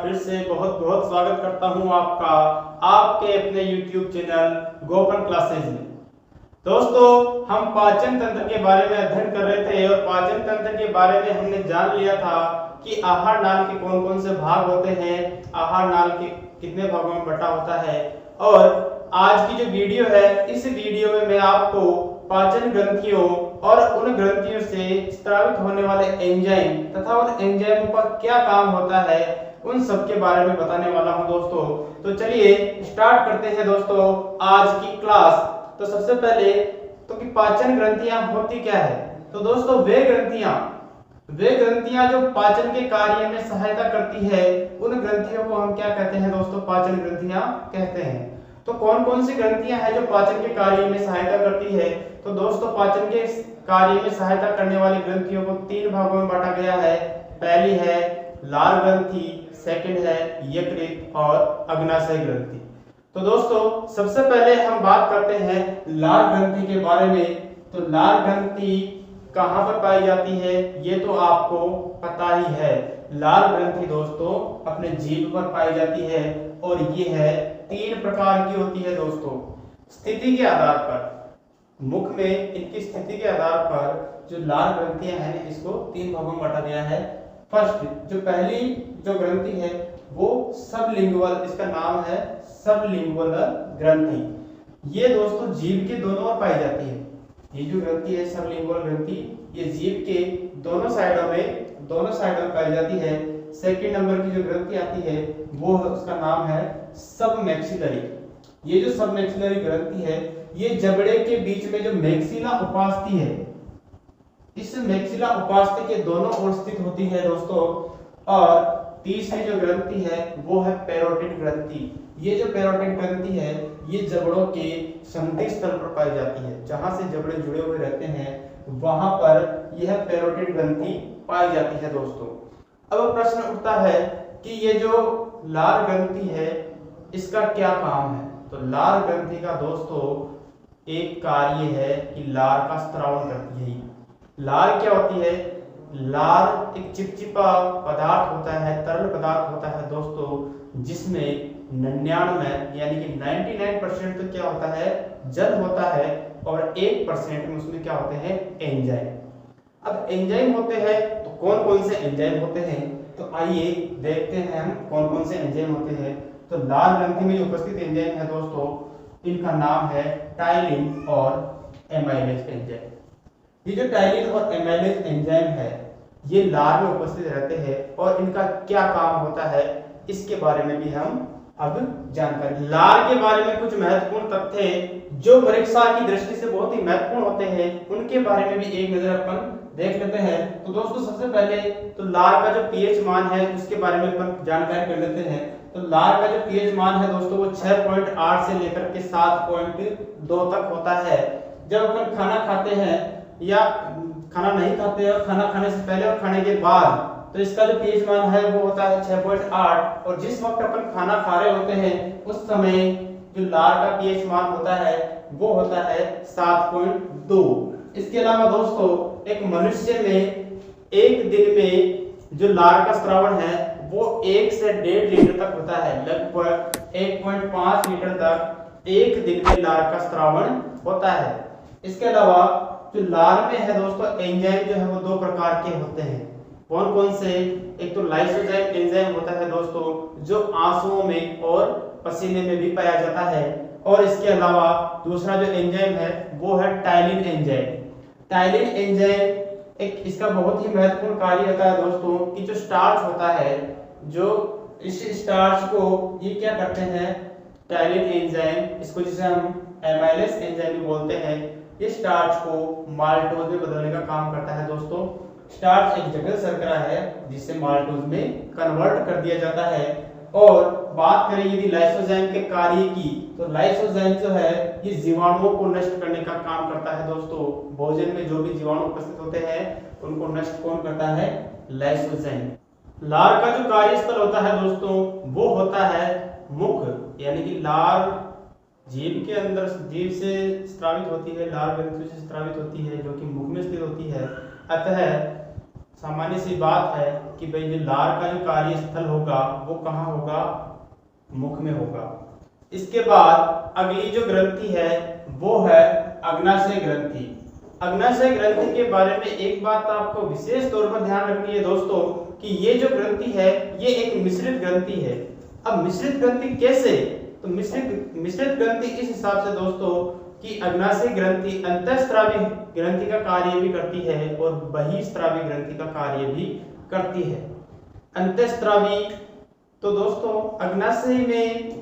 फिर से बहुत बहुत स्वागत करता हूं आपका आपके अपने YouTube चैनल गोपन क्लासेज में। दोस्तों, हम पाचन तंत्र के बारे में अध्ययन कर रहे थे और पाचन तंत्र के बारे में हमने जान लिया था कि आहार नाल के कौन कौन से भाग होते हैं, आहार नाल के कितने भागों में बटा होता है। और आज की जो वीडियो है, इस वीडियो में मैं आपको पाचन ग्रंथियों और उन ग्रंथियों से स्रावित होने वाले एंजाइम तथा उन एंजाइमों का क्या काम होता है, उन सब के बारे में बताने वाला हूं दोस्तों। तो चलिए स्टार्ट करते हैं दोस्तों आज की क्लास। तो सबसे पहले तो कि पाचन ग्रंथियां होती क्या है। तो दोस्तों वे ग्रंथियां जो पाचन के कार्य में सहायता करती है, उन ग्रंथियों को हम क्या कहते हैं दोस्तों, पाचन ग्रंथियां कहते हैं। तो कौन कौन सी ग्रंथियां हैं जो पाचन के कार्य में सहायता करती है। तो दोस्तों पाचन के कार्य में सहायता करने वाली ग्रंथियों को तीन भागों में बांटा गया है। पहली है लार ग्रंथि, सेकंड है यकृत और अग्नाशय ग्रंथि। तो दोस्तों सबसे पहले हम बात करते हैं लार ग्रंथि के बारे में। तो लार ग्रंथि कहां पर पाई जाती है, ये तो आपको पता ही है। लार ग्रंथि दोस्तों अपने जीभ पर पाई जाती है और ये है तीन प्रकार की होती है दोस्तों। स्थिति के आधार पर, मुख में इनकी स्थिति के आधार पर जो लार ग्रंथियां हैं, इसको तीन भागों में बांटा गया है। फर्स्ट जो पहली जो ग्रंथि है वो सबलिंगुअल, इसका नाम है सबलिंगुअल ग्रंथि। ये दोस्तों जीभ के दोनों ओर पाई जाती है। ये जो ग्रंथि है सबलिंगुअल ग्रंथि, ये जीभ के दोनों साइडों में पाई जाती है। सेकंड नंबर की जो ग्रंथि आती है वो उसका नाम है सबमैक्सिलरी। ये जो सबमैक्सिलरी ग्रंथि है, ये जबड़े के बीच में जो मैक्सिला उपास्थि है, इस मैक्सिला उपास्थि के दोनों ओर स्थित होती है दोस्तों। और तीसरी जो ग्रंथि है वो है पैरोटिड ग्रंथि। ये जो पैरोटिड ग्रंथि है ये जबड़ों के संधि स्थल पर पाई जाती है। जहां से जबड़े जुड़े हुए रहते हैं वहां पर यह पैरोटिड ग्रंथि पाई जाती है दोस्तों। अब प्रश्न उठता है कि ये जो लार ग्रंथि है इसका क्या काम है। तो लार ग्रंथि का दोस्तों एक कार्य है कि लार का स्त्रावन करती है। लार क्या होती है, लार एक चिपचिपा पदार्थ होता है, तरल पदार्थ होता है दोस्तों, जिसमें 99 यानी कि 99% तो क्या होता है, जल होता है और 1% में उसमें क्या होते हैं, एंजाइम। अब एंजाइम होते हैं तो कौन कौन से एंजाइम होते हैं, तो आइए देखते हैं हम कौन कौन से एंजाइम होते हैं। तो लार ग्रंथि में जो उपस्थित एंजाइम है दोस्तों, इनका नाम है टाइलिन और एमाइलेज एंजाइम। ये जो टाइलिन और एमाइलेज एंजाइम है ये लार में उपस्थित रहते हैं और इनका क्या काम होता है इसके बारे में भी हम अब जानकारी। लार के बारे में कुछ महत्वपूर्ण तथ्य जो परीक्षा की दृष्टि से बहुत ही महत्वपूर्ण होते हैं, उनके बारे में भी एक नजर अपन देख लेते हैं। तो दोस्तों सबसे पहले तो लार का जो पीएच मान है उसके बारे में अपन जानकारी कर लेते हैं। तो लार का जो पीएच मान है दोस्तों वो 6.8 से लेकर के 7.2 तक होता है। जब अपन खाना खाते हैं या खाना नहीं खाते हैं, खाना खाने से पहले और खाने के बाद, तो इसका जो पीएच मान है वो होता है 6.8। और जिस वक्त अपन खाना खा रहे होते हैं उस समय जो लार का पीएच मान होता है वो होता है 7.2। इसके अलावा दोस्तों एक मनुष्य में एक दिन में जो लार का स्रावन है वो 1 से 1.5 लीटर तक होता है। लगभग 1.5 लीटर तक एक दिन में लार का स्रावन होता है। इसके अलावा जो लार में है दोस्तों एंजाइम जो है वो दो प्रकार के होते हैं। कौन कौन से, एक तो लाइसोजाइम एंजाइम होता है दोस्तों जो आंसुओं में और पसीने में भी पाया जाता है। और इसके अलावा दूसरा जो एंजाइम है वो है टाइलिन एंजाइम। टाइलिन एंजाइम एक इसका बहुत ही महत्वपूर्ण कार्य होता है दोस्तों कि जो स्टार्च होता है, जो इस स्टार्च को ये क्या करते हैं, टाइलिन एंजाइम, इसको जिसे हम एमाइलेज एंजाइम भी बोलते हैं, ये स्टार्च को माल्टोज में बदलने का काम करता है दोस्तों। स्टार्च एक जटिल शर्करा है जिसे माल्टोज में कन्वर्ट कर दिया जाता है। और बात करें यदि लाइसोजाइम के कार्य की, तो लाइसोजाइम जो है ये जीवाणुओं को नष्ट करने का काम करता है दोस्तों। भोजन में जो भी जीवाणु उपस्थित होते हैं उनको नष्ट कौन करता है, लाइसोजाइम। लार का जो कार्यस्थल होता है दोस्तों वो होता है मुख, यानी कि लार जीभ के अंदर, जीभ से स्रावित होती है, लार ग्रंथि से स्रावित होती है जो कि मुख में स्थित होती है। अतः सामान्य सी बात है कि भाई जो लार का जो कार्यस्थल होगा वो कहाँ होगा, मुख में होगा। इसके बाद अगली जो ग्रंथि है वो है अग्नाशय ग्रंथि। अग्नाशय ग्रंथि के बारे में एक बात आपको विशेष तौर पर ध्यान रखनी है दोस्तों कि ये जो ग्रंथि है ये एक मिश्रित ग्रंथि है। अब मिश्रित ग्रंथि कैसे, तो मिश्रित ग्रंथि इस हिसाब से दोस्तों कि अग्नाशय ग्रंथि अंतःस्रावी ग्रंथि का कार्य भी करती है और बहिःस्रावी ग्रंथि का कार्य भी करती है। अंतःस्रावी तो दोस्तों अग्नाशय में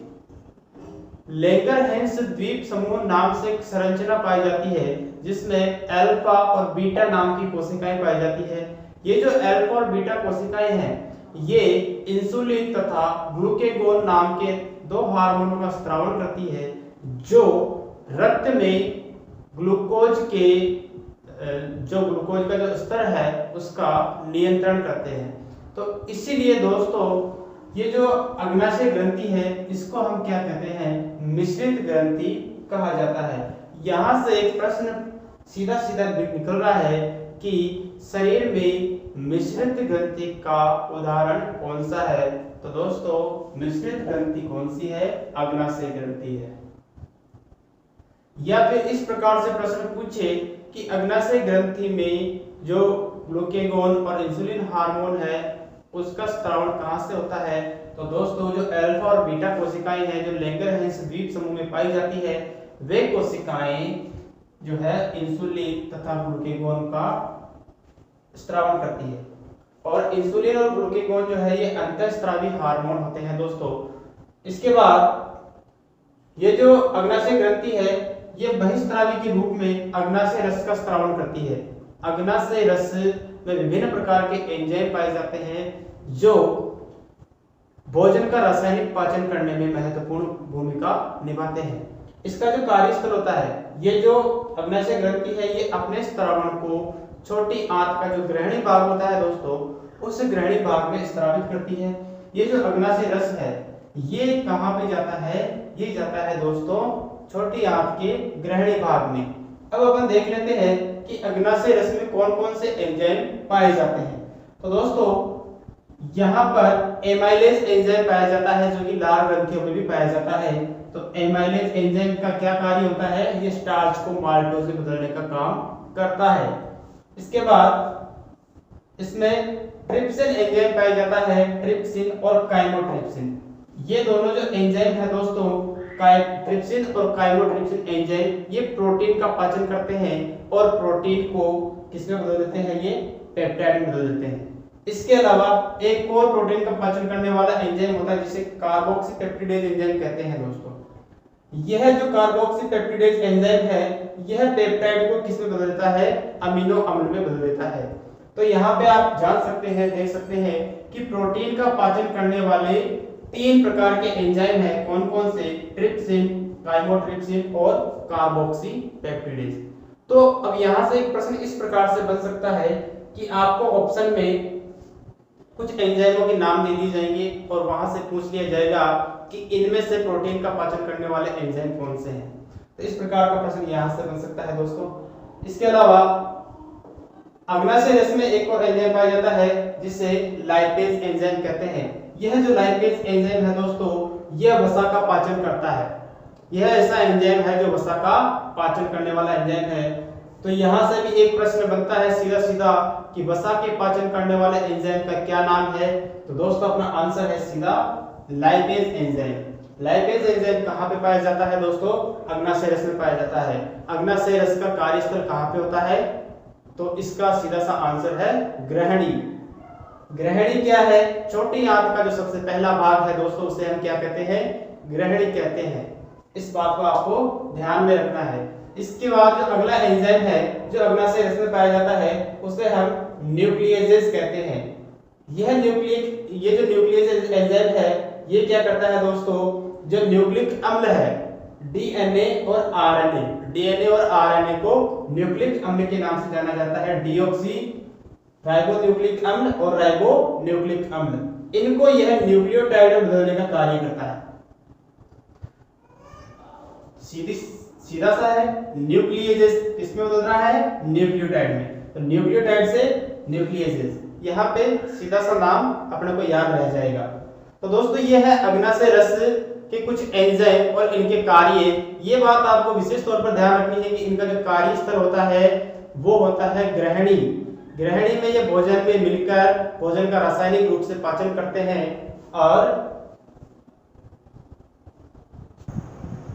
लैंगरहैंस द्वीप समूह नाम से एक संरचना पाई जाती है जिसमें अल्फा और बीटा नाम की कोशिकाएं पाई जाती है। ये जो अल्फा और बीटा कोशिकाएं हैं ये इंसुलिन तथा ग्लूकेगोन नाम के दो हार्मोनों का स्रावन करती है जो रक्त में ग्लूकोज का जो स्तर है उसका नियंत्रण करते हैं। तो इसीलिए दोस्तों ये जो अग्नाशय ग्रंथि है इसको हम क्या कहते हैं, मिश्रित ग्रंथि कहा जाता है। यहाँ से एक प्रश्न सीधा सीधा निकल रहा है कि शरीर में मिश्रित ग्रंथि का उदाहरण कौन सा है, तो दोस्तों मिश्रित ग्रंथि कौन सी है, अग्नाशय ग्रंथि है। या फिर इस प्रकार से प्रश्न पूछे कि अग्नाशय ग्रंथि में जो ग्लूकेगोन और इंसुलिन हार्मोन है उसका स्रावन कहां से होता है, तो दोस्तों जो अल्फा और बीटा कोशिकाएं हैं जो लैंगरहैंस द्वीप समूह में पाई जाती है वे कोशिकाएं जो है इंसुलिन तथा ग्लूकेगोन का स्रावन करती है। और इंसुलिन और ग्लूकेगोन जो है ये अंतःस्रावी हार्मोन होते हैं दोस्तों। इसके बाद ये जो अग्नाशय ग्रंथि है ये बहिःस्रावी के रूप में अग्नाशय रस का स्रावन करती है। अग्नाशय रस में विभिन्न प्रकार के एंजाइम पाए जाते हैं जो भोजन का रासायनिक पाचन करने में महत्वपूर्ण भूमिका निभाते हैं। इसका जो कार्यस्थल होता है, ये जो अग्नाशय ग्रंथि है ये अपने स्रावण को छोटी आंत का जो ग्रहणी भाग होता है दोस्तों उस ग्रहणी भाग में स्रावित करती है। ये जो अग्नाशय रस है ये कहाँ पे जाता है, ये जाता है दोस्तों छोटी आंत के ग्रहणी भाग में। अब अपन देख लेते हैं कि अग्नाशय रस में कौन कौन से एंजाइम पाए जाते हैं। तो दोस्तों यहाँ पर एमाइलेज एंजाइम पाया जाता है जो कि लार ग्रंथियों में भी पाया जाता है। तो एमाइलेज एंजाइम का क्या कार्य होता है, ये स्टार्च को माल्टोज में बदलने का काम करता है। इसके बाद इसमें ट्रिप्सिन एंजाइम पाया जाता है, ट्रिप्सिन और काइमोट्रिप्सिन। ये दोनों जो एंजाइम है दोस्तों ट्रिप्सिन और काइमोट्रिप्सिन एंजाइम ये प्रोटीन का पाचन करते हैं और प्रोटीन को किसमें बदल देते हैं, ये पेप्टाइड में बदल देते हैं। इसके अलावा एक और प्रोटीन का पाचन करने वाला एंजाइम होता है जिसे कार्बोक्सीपेप्टिडेज एंजाइम कहते हैं दोस्तों। यह जो कार्बोक्सीपेप्टिडेज एंजाइम है यह पेप्टाइड को किसमें बदल देता है, अमीनो अम्ल में बदल देता है। तो यहाँ पे आप जान सकते हैं, देख सकते हैं कि प्रोटीन का पाचन करने वाले 3 प्रकार के एंजाइम हैं, कौन कौन से, ट्रिप्सिन, काइमोट्रिप्सिन और कार्बोक्सीपेप्टिडेज। तो अब यहाँ से एक प्रश्न इस प्रकार से बन सकता है कि आपको ऑप्शन में कुछ एंजाइमों के नाम दे दिए जाएंगे और वहां से पूछ लिया जाएगा कि इनमें से प्रोटीन का पाचन करने वाले एंजाइम कौन से हैं। तो इस प्रकार का प्रश्न यहाँ से बन सकता है दोस्तों। इसके अलावा अग्नाशय रस में एक और एंजाइम पाया जाता है जिसे लाइपेज एंजाइम कहते हैं। यह जो लाइपेज एंजाइम है दोस्तों यह वसा का पाचन करता है। यह ऐसा एंजाइम है जो वसा का पाचन करने वाला एंजाइम है। तो यहाँ से भी एक प्रश्न बनता है सीधा सीधा कि वसा के पाचन करने वाले एंजाइम का क्या नाम है, तो दोस्तों अपना आंसर है सीधा लाइपेज एंजाइम। लाइपेज एंजाइम कहाँ पे पाया जाता है दोस्तों, अग्नाशय रस में पाया जाता है। अग्नाशय रस का कार्यस्थल कहाँ पे होता है, तो इसका सीधा सा आंसर है ग्रहणी। ग्रहणी क्या है, छोटी आंत का जो सबसे पहला भाग है दोस्तों उसे हम क्या कहते हैं, ग्रहणी कहते हैं। इस बात को आपको ध्यान में रखना है। इसके बाद जो अगला एंजाइम है जो अग्नाशय रस में पाया जाता है उसे हम न्यूक्लियेजेस कहते हैं। ये जो न्यूक्लियेज एंजाइम है ये क्या करता है दोस्तों, जो न्यूक्लिक अम्ल है डीएनए और आरएनए को न्यूक्लिक अम्ल के नाम से जाना जाता है, डीऑक्सी राइबोन्यूक्लिक अम्ल और राइबोन्यूक्लिक अम्ल। इनको यह न्यूक्लियोटाइड में बदलने का कार्य करता है। सीधा सा है, न्यूक्लियेजेस किसमें बदल रहा है, न्यूक्लियोटाइड में। तो न्यूक्लियोटाइड से न्यूक्लियेजेस। यहाँ पे सीधा सा नाम अपने को याद रह जाएगा। तो दोस्तों ये है अग्नाशय रस के कुछ एंजाइम और इनके कार्य। ये बात आपको विशेष तौर पर ध्यान रखनी है कि इनका जो कार्य स्तर होता है वो होता है ग्रहणी। ग्रहणी में ये भोजन में मिलकर भोजन का रासायनिक रूप से पाचन करते हैं और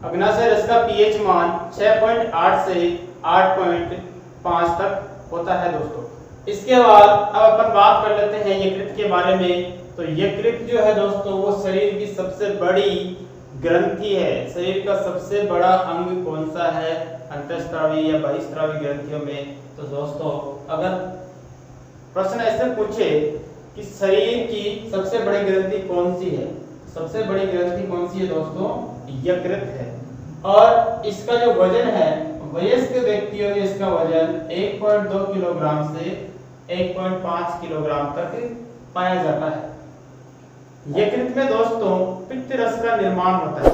अग्नाशय रस का पीएच मान 6.8 से 8.5 तक होता है दोस्तों। इसके बाद अब अपन बात कर लेते हैं यकृत के बारे में। तो यकृत जो है दोस्तों वो शरीर की सबसे बड़ी ग्रंथि है। शरीर का सबसे बड़ा अंग कौन सा है अंतःस्रावी या बहिःस्रावी ग्रंथियों में? तो दोस्तों अगर प्रश्न ऐसे पूछे कि शरीर की सबसे बड़ी ग्रंथि कौन सी है, सबसे बड़ी ग्रंथि कौन सी है दोस्तों? यकृत है। और इसका जो वजन है वयस्क व्यक्तियों में इसका वजन 1.2 किलोग्राम से 1.5 किलोग्राम तक पाया जाता है। यकृत में दोस्तों पित्त रस का निर्माण होता है।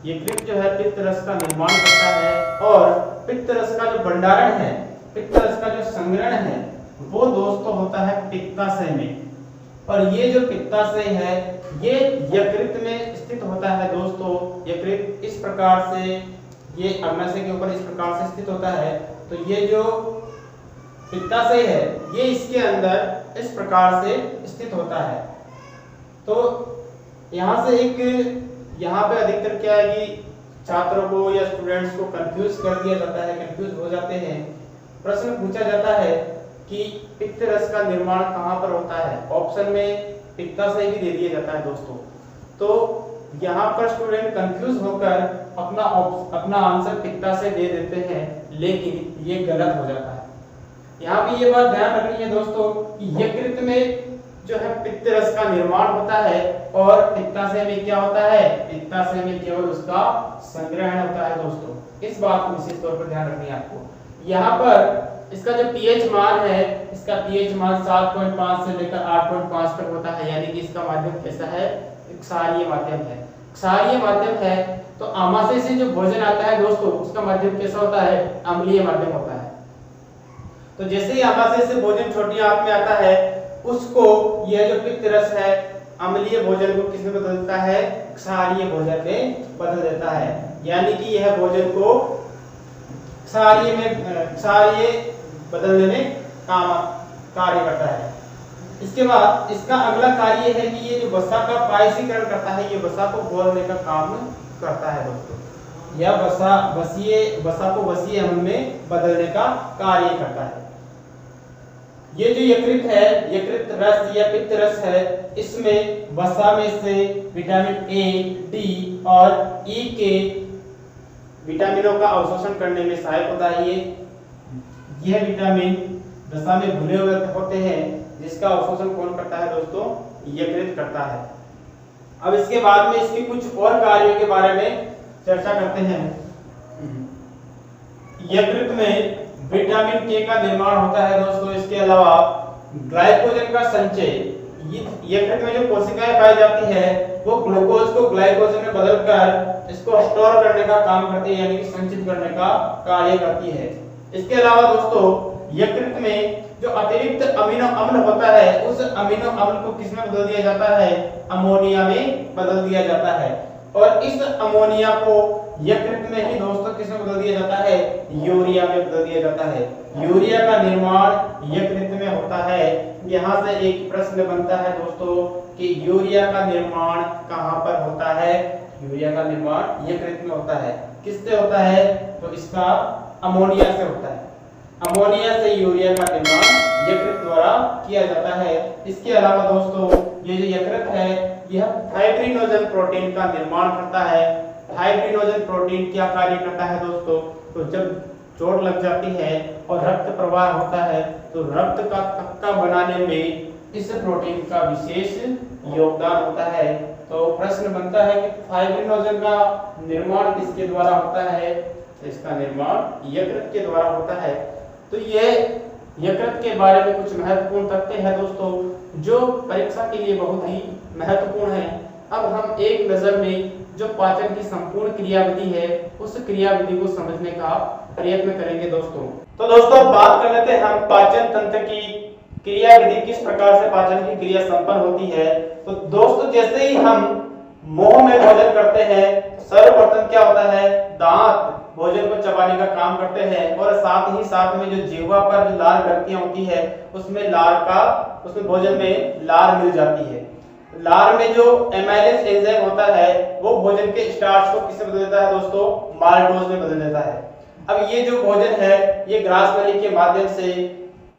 यकृत जो है पित्त रस का निर्माण करता है और पित्त रस का जो भंडारण है, पित्त रस का जो संग्रहण है वो दोस्तों होता है पित्ताशय में। और ये जो पित्ताशय है ये यकृत में स्थित होता है दोस्तों। यकृत इस प्रकार से ये अग्नाशय के ऊपर इस प्रकार से स्थित होता है। तो ये जो पित्ताशय है ये इसके अंदर इस प्रकार से स्थित होता है। तो यहाँ से यहाँ पे अधिकतर क्या है कि छात्रों को या स्टूडेंट्स को कंफ्यूज कर दिया जाता है, कंफ्यूज हो जाते हैं। प्रश्न पूछा जाता है कि पित्त रस का निर्माण कहाँ पर होता है? ऑप्शन में पित्ताशय भी दे दिया जाता है दोस्तों। तो यहाँ पर स्टूडेंट कंफ्यूज होकर अपना आंसर पित्ताशय दे देते हैं, लेकिन ये गलत हो जाता है। यहाँ भी ये बात ध्यान रखनी है दोस्तों कि यकृत में जो है पित्त रस का निर्माण होता है और पित्ताशय में क्या होता है? पित्ताशय में केवल उसका संग्रहण होता है दोस्तों। इस बात को विशेष तौर पर ध्यान रखनी है आपको। यहाँ पर इसका जो पीएच मान है, इसका पीएच मान 7.5 से लेकर 8.5 तक होता है, यानी कि इसका माध्यम कैसा है? क्षारीय माध्यम है। क्षारीय माध्यम है तो आमाशय से जो भोजन आता है दोस्तों उसका माध्यम कैसा होता है? अम्लीय माध्यम होता है। तो जैसे ही आमाशय से भोजन छोटी आंत में आता है उसको यह जो पित्त रस है अम्लीय भोजन को किसमें बदल देता है? क्षारीय भोजन में बदल देता है। यानी कि यह भोजन को क्षारीय बदलने में कार्य करता है। इसके बाद इसका अगला कार्य है कि ये जो वसा का पायसीकरण करता है, ये वसा को घोलने का काम करता है दोस्तों। यह वसा को वसीय अम्ल में बदलने का कार्य करता है। ये जो यकृत है, यकृत रस या पित्त रस है, इसमें वसा में से विटामिन ए, डी और ई के विटामिनों का अवशोषण करने में सहायक होता है। यह विटामिन वसा में घुले हुए होते हैं जिसका अवशोषण कौन करता है दोस्तों? यकृत करता है। अब इसके बाद में इसके कुछ और कार्यों के बारे में चर्चा करते हैं। यकृत में विटामिन के का निर्माण होता है दोस्तों। इसके अलावा ग्लाइकोजन का संचय, यकृत में जो कोशिकाएं पाई जाती है वो ग्लूकोज को ग्लाइकोजन में बदलकर इसको स्टोर करने का काम करती है, यानी कि संचित करने का कार्य करती है। इसके अलावा दोस्तों यकृत में जो अतिरिक्त अमीनो अम्ल होता है उस अमीनो अम्ल को किसमें बदल दिया जाता है? अमोनिया में बदल दिया जाता है। और इस अमोनिया को यकृत में ही दोस्तों किसमें बदल दिया जाता है? यूरिया में बदल दिया जाता है। यूरिया का निर्माण यकृत में होता है। यहाँ से एक प्रश्न बनता है दोस्तों कि यूरिया का निर्माण कहाँ पर होता है? यूरिया का निर्माण यकृत में होता है। किससे होता है? तो इसका अमोनिया से होता है। अमोनिया से यूरिया का निर्माण यकृत द्वारा किया जाता है। इसके अलावा दोस्तों ये जो यकृत है यह फाइब्रिनोजन प्रोटीन का निर्माण करता है। फाइब्रिनोजन प्रोटीन क्या कार्य करता है दोस्तों? तो जब चोट लग जाती है और रक्त प्रवाह होता है तो रक्त का थक्का बनाने में इस प्रोटीन का विशेष योगदान होता है। तो प्रश्न बनता है कि फाइब्रिनोजन का निर्माण किसके द्वारा होता है? इसका निर्माण यकृत के द्वारा होता है। तो ये यकृत के बारे में कुछ महत्वपूर्ण तथ्य है दोस्तों जो परीक्षा के लिए बहुत ही महत्वपूर्ण है। अब हम एक नजर में जो पाचन की संपूर्ण क्रियाविधि है उस क्रियाविधि को समझने का प्रयत्न करेंगे दोस्तों। तो दोस्तों बात कर लेते हैं हम पाचन तंत्र की क्रिया विधि किस प्रकार से पाचन की क्रिया संपन्न होती है। तो दोस्तों जैसे ही हम मुंह में भोजन करते हैं सर्वप्रथम क्या होता है, दांत भोजन को चबाने का काम करते हैं और साथ ही साथ में जो जिह्वा पर लार ग्रंथियां होती है उसमें भोजन में लार मिल जाती है। लार में जो एमाइलेज एंजाइम होता है वो भोजन के स्टार्च को किससे बदल देता है दोस्तों, माल्टोज में बदल देता है। अब ये जो भोजन है ये ग्रास नली के माध्यम से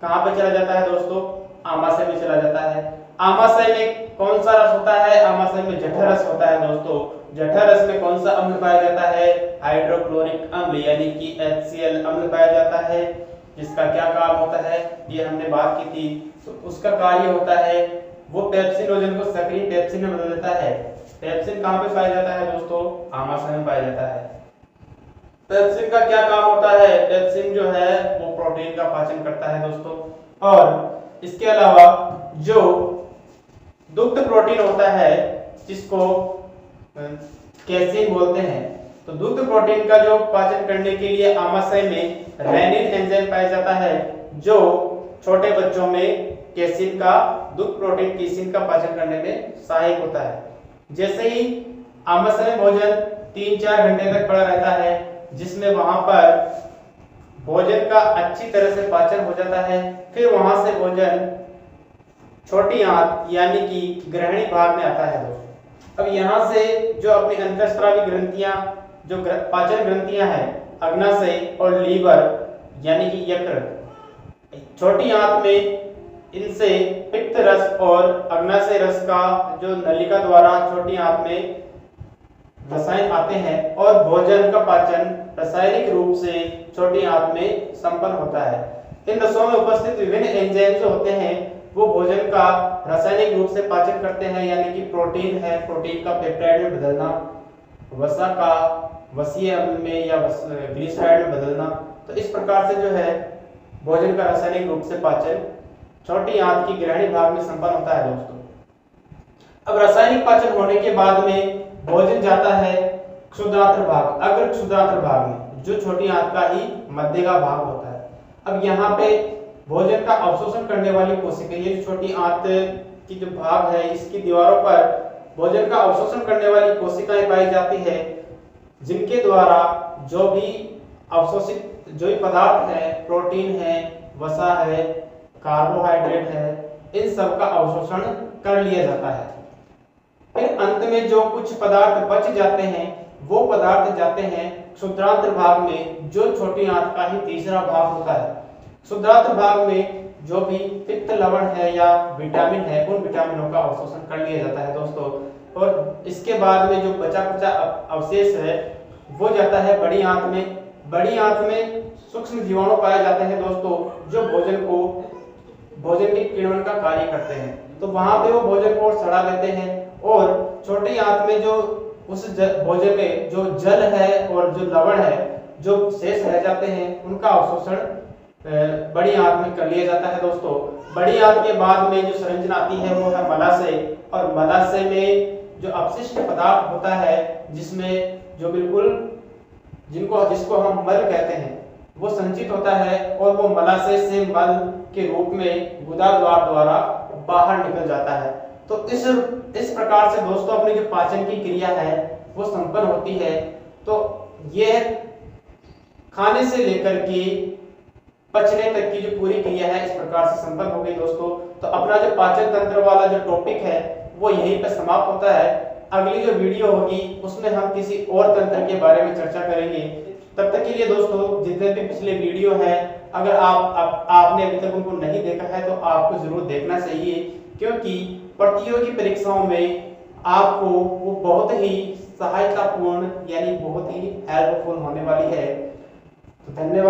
कहां पे चला जाता है दोस्तों, आमाशय में चला जाता है। आमाशय में कौन सा रस होता है, आमाशय में जठर रस होता है दोस्तों। जठर रस में कौन सा अम्ल पाया जाता है, हाइड्रोक्लोरिक अम्ल यानी कि HCl अम्ल पाया जाता है, जिसका क्या काम होता है ये हमने बात की थी। तो उसका कार्य होता है वो पेप्सिनोजन को सक्रिय पेप्सिन में बदल देता है। पेप्सिन कहां पे पाया जाता है दोस्तों, आमाशय में पाया जाता है। पेप्सिन का क्या काम होता है, पेप्सिन जो है वो प्रोटीन का पाचन करता है दोस्तों। और इसके अलावा जो दुग्ध प्रोटीन होता है जिसको कैसीन बोलते हैं, तो दुग्ध प्रोटीन का जो पाचन करने के लिए आमाशय में रेनिन एंजाइम पाया जाता है जो छोटे बच्चों में कैसीन का दुग्ध प्रोटीन कैसीन का पाचन करने में सहायक होता है। जैसे ही आमाशय में भोजन 3-4 घंटे तक पड़ा रहता है जिसमें वहां पर भोजन का अच्छी तरह से पाचन हो जाता है, फिर वहां से भोजन छोटी आंत यानी कि ग्रहणी भाग में आता है दोस्तों। अब यहाँ से जो अपनी अंतःस्रावी ग्रंथियां जो पाचन ग्रंथियां हैं अग्नाशय और लीवर यानी कि यकृत, छोटी आंत में इनसे पित्त रस और अग्नाशय रस का जो नलिका द्वारा छोटी आंत में रसायन आते हैं और भोजन का पाचन रासायनिक रूप से छोटी आंत में संपन्न होता है। इन रसों में उपस्थित विभिन्न एंजाइम जो होते हैं वो भोजन का रासायनिक रूप से पाचन करते हैं, यानी कि प्रोटीन है, प्रोटीन का पेप्टाइड में बदलना, वसा का वसीय अम्ल में या ग्लिसराइड में बदलना। तो इस प्रकार से जो है भोजन का रासायनिक रूप से पाचन छोटी आंत की ग्रहणी भाग में संपन्न होता है दोस्तों। अब रासायनिक पाचन होने के बाद में भोजन जाता है क्षुद्रांत्र भाग, अग्र क्षुद्रांत्र भाग में, जो छोटी आंत का ही मध्य का भाग होता है। अब यहाँ पे भोजन का अवशोषण करने वाली कोशिकाएं, ये जो छोटी आंत की जो भाग है इसकी दीवारों पर भोजन का अवशोषण करने वाली कोशिकाएं पाई जाती है, जिनके द्वारा जो भी अवशोषित जो भी पदार्थ है, प्रोटीन है, वसा है, कार्बोहाइड्रेट है, इन सब का अवशोषण कर लिया जाता है। फिर अंत में जो कुछ पदार्थ बच जाते हैं वो पदार्थ जाते हैं क्षुद्रांत्र भाग में, जो छोटी आंत का ही तीसरा भाग होता है। क्षुद्रांत्र भाग में जो भी पित्त लवण है या विटामिन है उन विटामिनों का अवशोषण कर लिया जाता है दोस्तों। और इसके बाद में जो बचा कुचा अवशेष है वो जाता है बड़ी आंत में। बड़ी आंत में सूक्ष्म जीवाणु पाए जाते हैं दोस्तों, जो भोजन के किण्वन का कार्य करते हैं। तो वहां पे वो भोजन को सड़ा देते हैं और छोटी आंत में जो उस भोजन में जो जल है और जो लवण है जो शेष रह जाते हैं उनका अवशोषण बड़ी आंत में कर लिया जाता है दोस्तों। बड़ी आंत के बाद में जो संरचना आती है वो है मलाशय, और मलाशय में जो अपशिष्ट पदार्थ होता है जिसमें जो बिल्कुल जिसको हम मल कहते हैं वो संचित होता है और वो मलाशय से मल के रूप में गुदा द्वारा बाहर निकल जाता है। तो इस प्रकार से दोस्तों अपनी जो पाचन की क्रिया है वो संपन्न होती है। तो ये खाने से लेकर के पचने तक की जो पूरी क्रिया है इस प्रकार से संपन्न हो गई दोस्तों। तो अपना जो पाचन तंत्र वाला जो टॉपिक है वो यहीं पे समाप्त होता है। अगली जो वीडियो होगी उसमें हम किसी और तंत्र के बारे में चर्चा करेंगे। तब तक के लिए दोस्तों जितने भी पिछले वीडियो हैं अगर आपने अभी तक उनको नहीं देखा है तो आपको जरूर देखना चाहिए, क्योंकि प्रतियोगी परीक्षाओं में आपको वो बहुत ही सहायतापूर्ण यानी बहुत ही हेल्पफुल होने वाली है। तो धन्यवाद।